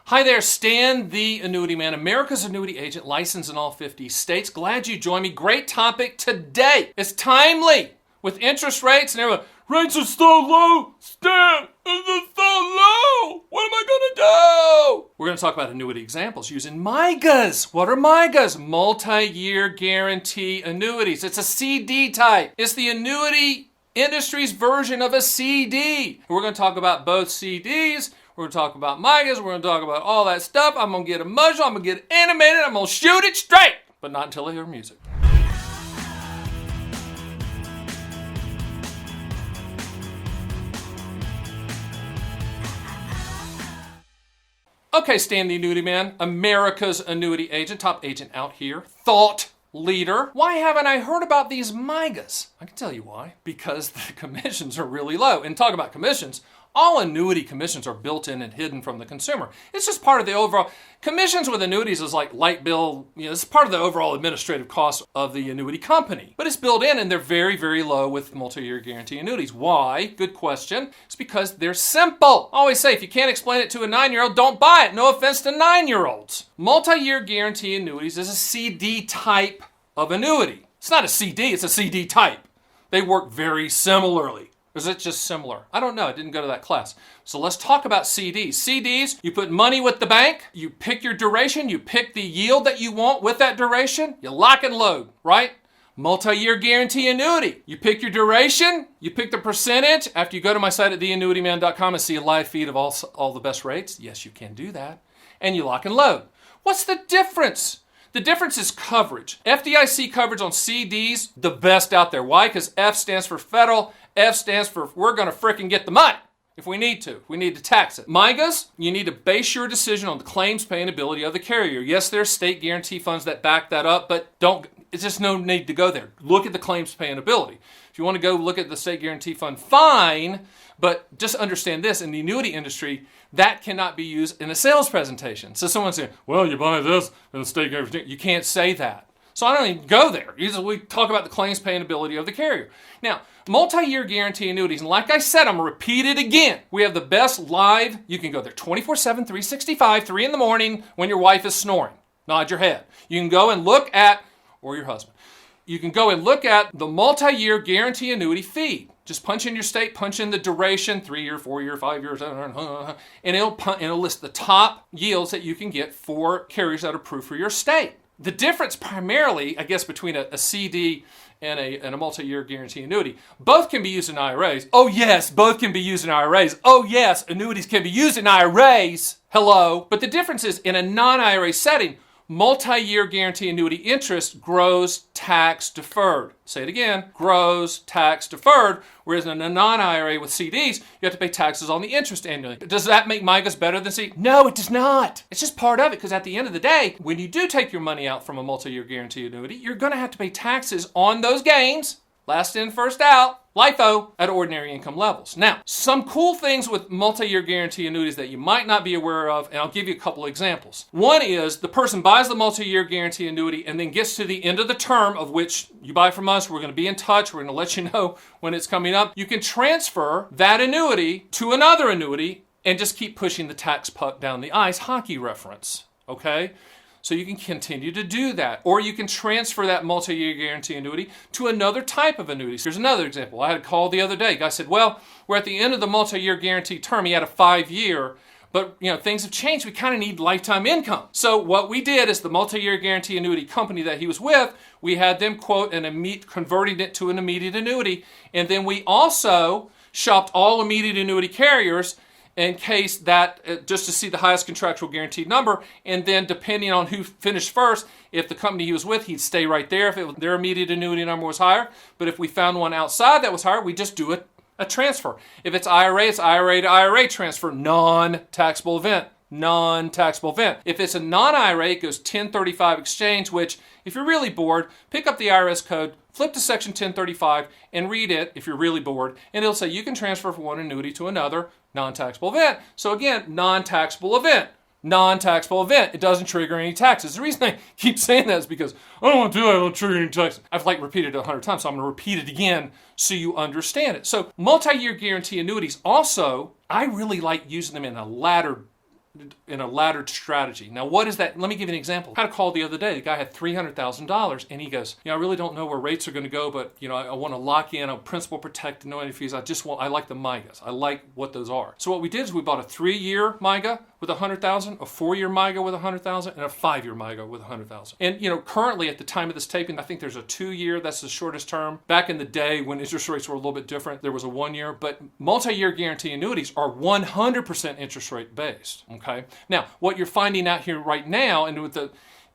Hi there, Stan the Annuity Man, America's annuity agent, licensed in all 50 states. Glad you joined me. Great topic today. It's timely with interest rates and everyone. Rates are so low, Stan. It's so low. What am I going to do? We're going to talk about annuity examples using MYGAs. What are MYGAs? Multi-year guarantee annuities. It's a CD type. It's the annuity industry's version of a CD. We're going to talk about both CDs. We're going to talk about MYGAs. We're going to talk about all that stuff. I'm going to get emotional. I'm going to get animated. I'm going to shoot it straight. But not until I hear music. Okay, Stan the Annuity Man, America's annuity agent, top agent out here, thought leader. Why haven't I heard about these MYGAs? I can tell you why. Because the commissions are really low. And talk about commissions, all annuity commissions are built in and hidden from the consumer. It's just part of the overall, commissions with annuities is like light bill, it's part of the overall administrative cost of the annuity company. But it's built in and they're very, very low with multi-year guarantee annuities. Why? Good question. It's because they're simple. I always say, if you can't explain it to a 9-year-old, don't buy it. No offense to 9-year-olds. Multi-year guarantee annuities is a CD type of annuity. It's not a CD, it's a CD type. They work very similarly. Or is it just similar? I don't know. I didn't go to that class. So let's talk about CDs. CDs, you put money with the bank, you pick your duration, you pick the yield that you want with that duration, you lock and load, right? Multi-year guarantee annuity. You pick your duration, you pick the percentage. After you go to my site at theannuityman.com and see a live feed of all the best rates, yes, you can do that. And you lock and load. What's the difference? The difference is coverage. FDIC coverage on CDs, the best out there. Why? Because F stands for federal. F stands for we're going to frickin' get the money if we need to. We need to tax it. MYGAs, you need to base your decision on the claims paying ability of the carrier. Yes, there's state guarantee funds that back that up, but it's just no need to go there. Look at the claims paying ability. If you want to go look at the state guarantee fund, fine, but just understand this, in the annuity industry, that cannot be used in a sales presentation. So someone's saying, well, you buy this in the state guarantee. You can't say that. So I don't even go there. We talk about the claims paying ability of the carrier. Now, multi-year guarantee annuities, and like I said, I'm going to repeat it again. We have the best live. You can go there 24/7, 365, 3 in the morning when your wife is snoring. Nod your head. You can go and look at, or your husband, you can go and look at the multi-year guarantee annuity feed. Just punch in your state, punch in the duration, 3-year, 4-year, 5 years, and it'll list the top yields that you can get for carriers that are approved for your state. The difference primarily, I guess, between a CD and a multi-year guarantee annuity, both can be used in IRAs. Oh yes, both can be used in IRAs. Oh yes, annuities can be used in IRAs. Hello. But the difference is, in a non-IRA setting, multi-year guarantee annuity interest grows tax deferred. Say it again, grows tax deferred, whereas in a non-IRA with CDs, you have to pay taxes on the interest annually. Does that make MYGAs better than CD? No, it does not. It's just part of it, because at the end of the day, when you do take your money out from a multi-year guarantee annuity, you're going to have to pay taxes on those gains. Last in, first out, LIFO, at ordinary income levels. Now, some cool things with multi-year guarantee annuities that you might not be aware of, and I'll give you a couple of examples. One is the person buys the multi-year guarantee annuity and then gets to the end of the term, of which you buy from us. We're going to be in touch. We're going to let you know when it's coming up. You can transfer that annuity to another annuity and just keep pushing the tax puck down the ice, hockey reference, okay? So you can continue to do that. Or you can transfer that multi-year guarantee annuity to another type of annuity. Here's another example. I had a call the other day. Guy said, well, we're at the end of the multi-year guarantee term. He had a 5-year, but things have changed. We kind of need lifetime income. So what we did is the multi-year guarantee annuity company that he was with, we had them quote converting it to an immediate annuity. And then we also shopped all immediate annuity carriers in case that, just to see the highest contractual guaranteed number, and then depending on who finished first, if the company he was with, he'd stay right there if their immediate annuity number was higher. But if we found one outside that was higher, we just do a transfer. If it's IRA, it's IRA to IRA transfer, non-taxable event. Non-taxable event. If it's a non-IRA, it goes 1035 exchange, which, if you're really bored, pick up the IRS code, flip to section 1035, and read it if you're really bored, and it'll say you can transfer from one annuity to another, non-taxable event. So again, non-taxable event. Non-taxable event. It doesn't trigger any taxes. The reason I keep saying that is because I don't want to do that. I don't trigger any taxes. I've repeated it 100 times, so I'm going to repeat it again so you understand it. So multi-year guarantee annuities also, I really like using them in a laddered in a laddered strategy. Now, what is that? Let me give you an example. I had a call the other day. The guy had $300,000, and he goes, I really don't know where rates are going to go, but I want to lock in a principal protected, no annuity fees. I like the MYGAs. I like what those are. So what we did is we bought a 3-year MYGA with $100,000, a 4-year MYGA with $100,000, and a 5-year MYGA with $100,000. And currently at the time of this taping, I think there's a 2-year. That's the shortest term. Back in the day when interest rates were a little bit different, there was a 1-year. But multi-year guarantee annuities are 100% interest rate based. Okay. Now, what you're finding out here right now, and with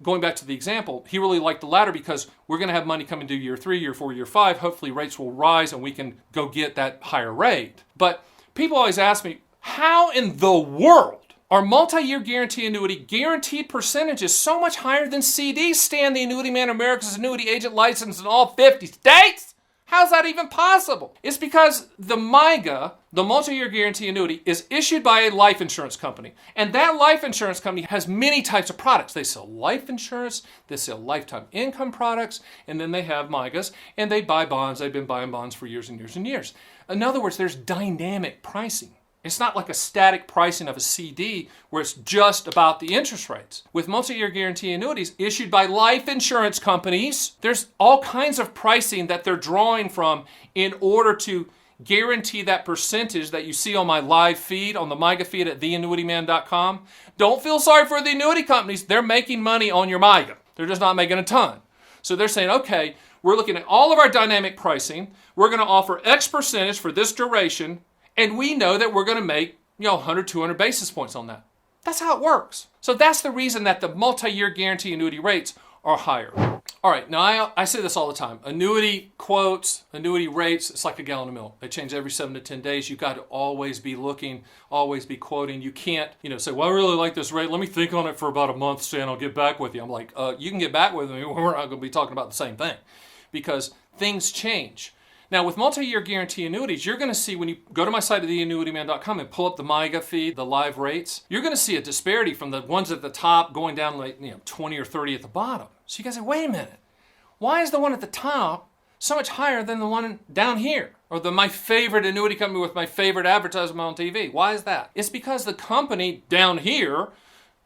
going back to the example, he really liked the latter because we're going to have money coming due year 3, year 4, year 5. Hopefully rates will rise and we can go get that higher rate. But people always ask me, how in the world are multi-year guarantee annuity guaranteed percentages so much higher than CDs? Stan, the Annuity Man, America's annuity agent licensed in all 50 states? How's that even possible? It's because the MYGA, the multi-year guarantee annuity, is issued by a life insurance company. And that life insurance company has many types of products. They sell life insurance, they sell lifetime income products, and then they have MYGAs, and they buy bonds. They've been buying bonds for years and years and years. In other words, there's dynamic pricing. It's not like a static pricing of a CD where it's just about the interest rates. With multi-year guarantee annuities issued by life insurance companies, there's all kinds of pricing that they're drawing from in order to guarantee that percentage that you see on my live feed, on the MYGA feed at theannuityman.com. Don't feel sorry for the annuity companies. They're making money on your MYGA. They're just not making a ton. So they're saying, okay, we're looking at all of our dynamic pricing. We're going to offer X percentage for this duration. And we know that we're going to make 100, 200 basis points on that. That's how it works. So that's the reason that the multi-year guarantee annuity rates are higher. All right, now I say this all the time. Annuity quotes, annuity rates, it's like a gallon of milk. They change every 7 to 10 days. You've got to always be looking, always be quoting. You can't, say, well, I really like this rate. Let me think on it for about a month, Stan. I'll get back with you. I'm like, you can get back with me. We're not going to be talking about the same thing because things change. Now, with multi-year guarantee annuities, you're going to see when you go to my site at theannuityman.com and pull up the MYGA feed, the live rates, you're going to see a disparity from the ones at the top going down like 20 or 30 at the bottom. So you guys say, wait a minute. Why is the one at the top so much higher than the one down here? Or my favorite annuity company with my favorite advertisement on TV? Why is that? It's because the company down here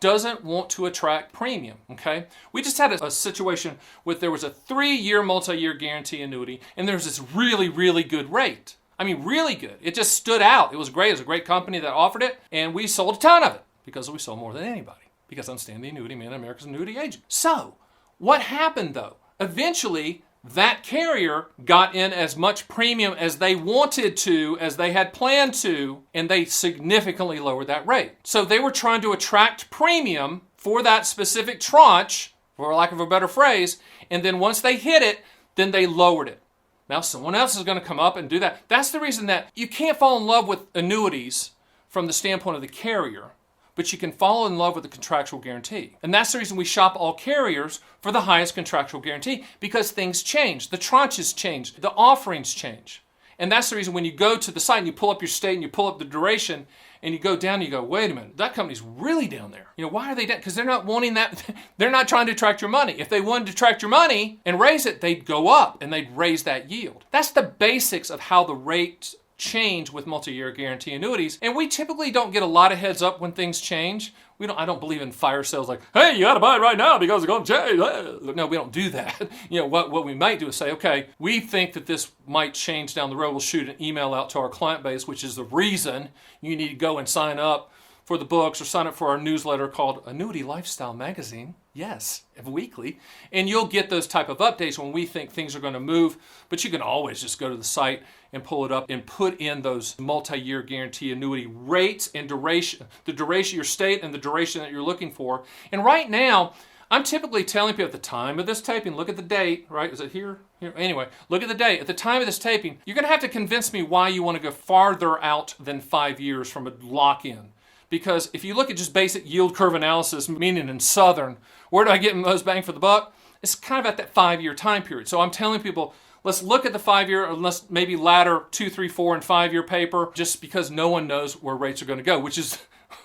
doesn't want to attract premium, okay? We just had a situation where there was a 3-year multi-year guarantee annuity, and there's this really, really good rate. I mean, really good. It just stood out. It was great. It was a great company that offered it, and we sold a ton of it because we sold more than anybody because I'm Stan the Annuity Man, America's annuity agent. So, what happened though? Eventually, that carrier got in as much premium as they wanted to, as they had planned to, and they significantly lowered that rate. So they were trying to attract premium for that specific tranche, for lack of a better phrase, and then once they hit it, then they lowered it. Now someone else is going to come up and do that. That's the reason that you can't fall in love with annuities from the standpoint of the carrier, but you can fall in love with the contractual guarantee. And that's the reason we shop all carriers for the highest contractual guarantee, because things change. The tranches change. The offerings change. And that's the reason when you go to the site and you pull up your state and you pull up the duration and you go down and you go, wait a minute, that company's really down there. Why are they down? Because they're not wanting that. They're not trying to attract your money. If they wanted to attract your money and raise it, they'd go up and they'd raise that yield. That's the basics of how the rates change with multi-year guarantee annuities, and we typically don't get a lot of heads up when things change. I don't believe in fire sales like, hey, you got to buy it right now because it's going to change. No, we don't do that. What we might do is say, okay, we think that this might change down the road. We'll shoot an email out to our client base, which is the reason you need to go and sign up for the books or sign up for our newsletter called Annuity Lifestyle Magazine. Yes, weekly. And you'll get those type of updates when we think things are going to move. But you can always just go to the site and pull it up and put in those multi-year guarantee annuity rates and duration, the duration, your state and the duration that you're looking for. And right now, I'm typically telling people at the time of this taping, look at the date, right? Is it here? Here? Anyway, look at the date. At the time of this taping, you're going to have to convince me why you want to go farther out than 5 years from a lock-in. Because if you look at just basic yield curve analysis, meaning in Southern, where do I get most bang for the buck? It's kind of at that 5-year time period. So I'm telling people, let's look at the 5-year, or let's maybe ladder 2, 3, 4, and 5-year paper, just because no one knows where rates are going to go, which is,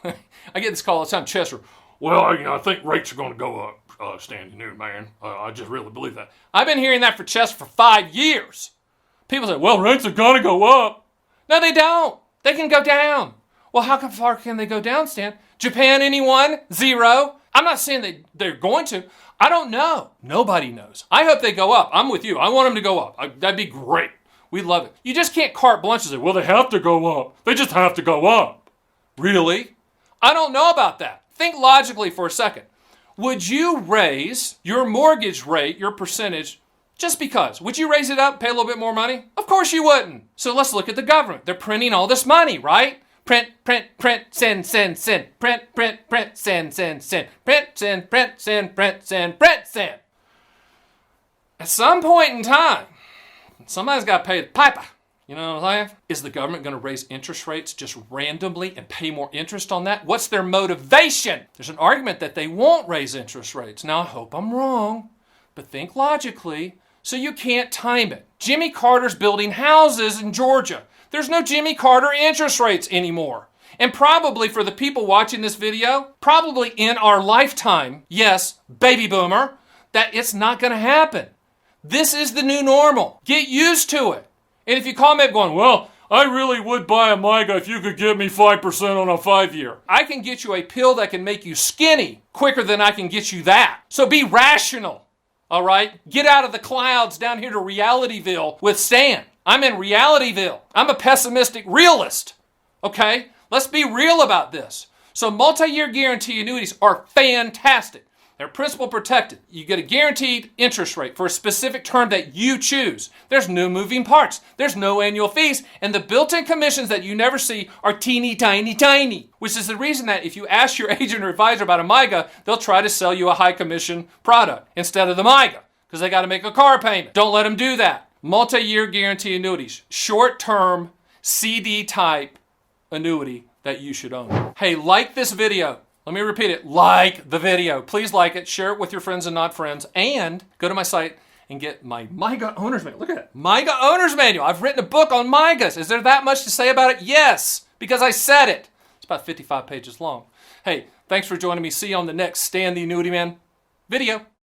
I get this call all the time, Chester, well, I think rates are going to go up, Stan, man. I just really believe that. I've been hearing that for Chester for 5 years. People say, well, rates are going to go up. No, they don't. They can go down. Well, how far can they go down, Stan? Japan, anyone? Zero. I'm not saying they're going to. I don't know. Nobody knows. I hope they go up. I'm with you. I want them to go up. That'd be great. We'd love it. You just can't carte blanche and say, well, they have to go up. They just have to go up. Really? I don't know about that. Think logically for a second. Would you raise your mortgage rate, your percentage, just because? Would you raise it up, pay a little bit more money? Of course you wouldn't. So let's look at the government. They're printing all this money, right? Print, print, print, send, send, send. Print, print, print, send, send, send. Print, send, print, send, print, send, print, send. At some point in time, somebody's got to pay the piper. You know what I'm saying? Is the government going to raise interest rates just randomly and pay more interest on that? What's their motivation? There's an argument that they won't raise interest rates. Now, I hope I'm wrong, but think logically, so you can't time it. Jimmy Carter's building houses in Georgia. There's no Jimmy Carter interest rates anymore. And probably for the people watching this video, probably in our lifetime, yes, baby boomer, that it's not going to happen. This is the new normal. Get used to it. And if you call me up going, well, I really would buy a MYGA if you could give me 5% on a 5-year. I can get you a pill that can make you skinny quicker than I can get you that. So be rational, all right? Get out of the clouds down here to Realityville with Stan. I'm in Realityville. I'm a pessimistic realist, okay? Let's be real about this. So multi-year guarantee annuities are fantastic. They're principal protected. You get a guaranteed interest rate for a specific term that you choose. There's no moving parts. There's no annual fees. And the built-in commissions that you never see are teeny, tiny, tiny. Which is the reason that if you ask your agent or advisor about a MYGA, they'll try to sell you a high commission product instead of the MYGA because they got to make a car payment. Don't let them do that. Multi-year guarantee annuities. Short-term CD type annuity that you should own. Hey, like this video. Let me repeat it. Like the video. Please like it. Share it with your friends and not friends. And go to my site and get my MYGA Owner's Manual. Look at it. MYGA Owner's Manual. I've written a book on MYGAs. Is there that much to say about it? Yes, because I said it. It's about 55 pages long. Hey, thanks for joining me. See you on the next Stan the Annuity Man video.